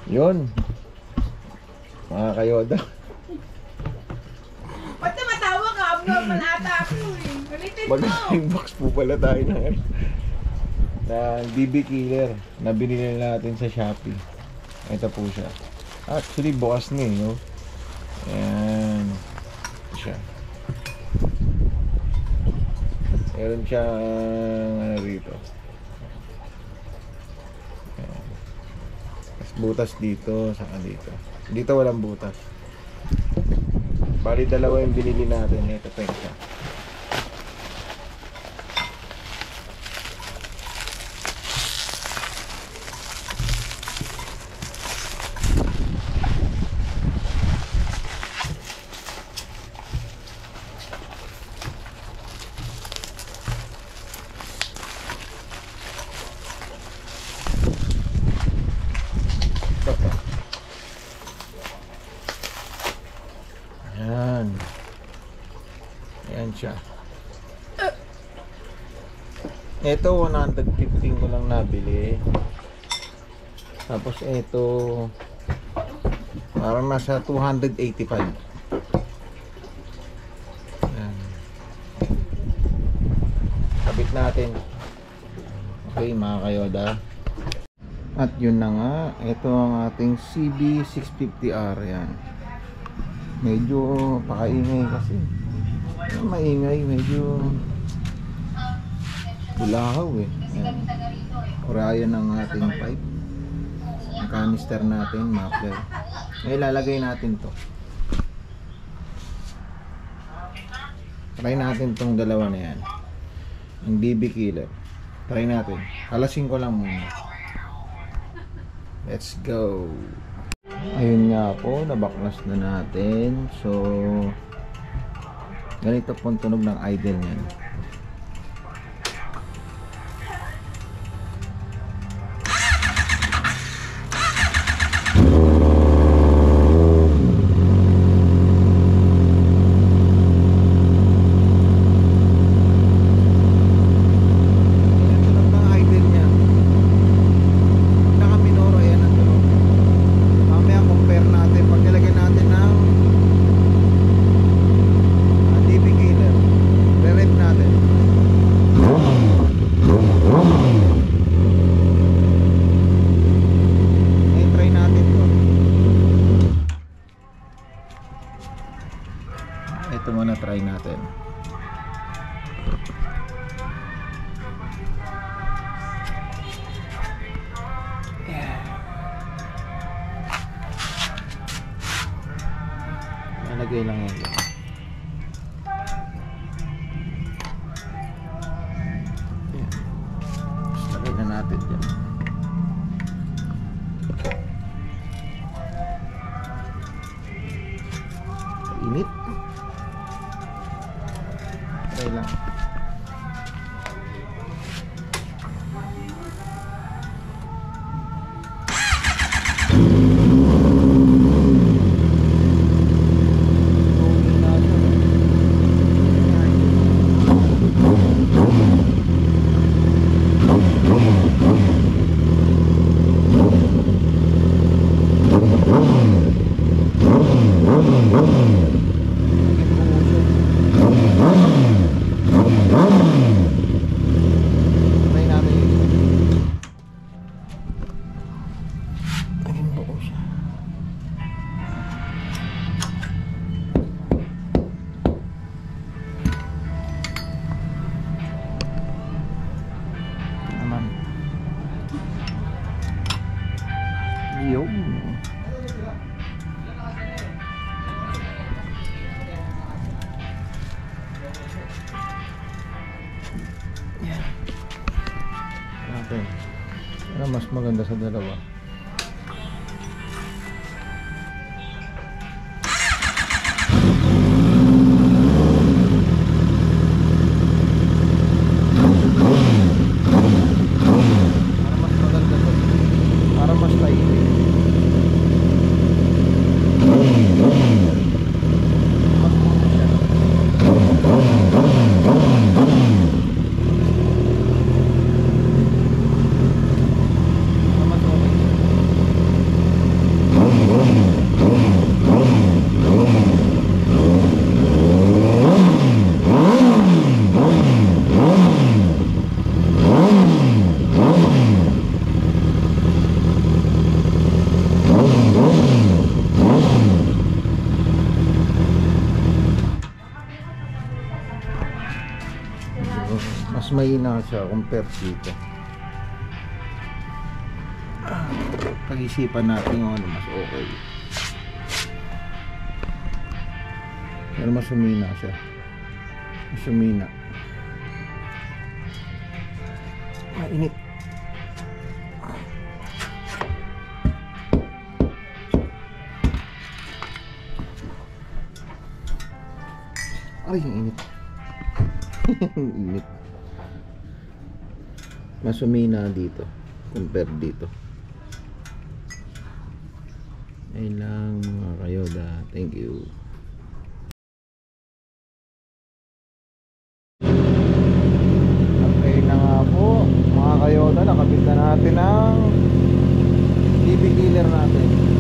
Yun. Mga kayoda. Ba't matawa ka? Abnormal ata ako eh. Ulitin mo. Mag-unbox po pala tayo ng BB Killer na binili natin sa Shopee. Ito po siya. Actually, bukas na eh, no? Ayan. Ito siya. Meron siyang ano rito. Ayan. Mas butas dito, saka dito. Dito walang butas. Bali dalawa yung binili natin. Ito pa isa. Ayan. Ayan siya. Ito 115 ko lang nabili. Tapos ito parang nasa 285. Ayan. Kabit natin. Okay mga kayoda. At yun na nga, ito ang ating CB650R. Yan. Medyo pakaingay kasi. Maingay, medyo bulahaw eh. Yan. Orayan ng ating pipe. Ang canister natin, muffler. Ngayon ilalagay natin to. Try natin tong dalawa na yan. Ang BB Killer. Try natin. Halasin ko lang muna. Let's go. Ayun nga po, nabaklas na natin. So ganito po ang tunog ng idle niyan. Ito muna try natin. Nalagay lang yan. Lagay na natin dyan. Init. Try lang. Yun. Yan. Okay. Ano mas maganda sa dalawa? mahina siya compare dito. Pag-isipan natin kung ano mas okay. Pero mas humina siya. Mas humina. Mainit. Ay, ang init. Ang init. Mas humina dito compare dito. Ayun lang mga kayoda. Thank you. Okay na nga po mga kayoda. Nakabit na natin ang DB killer natin.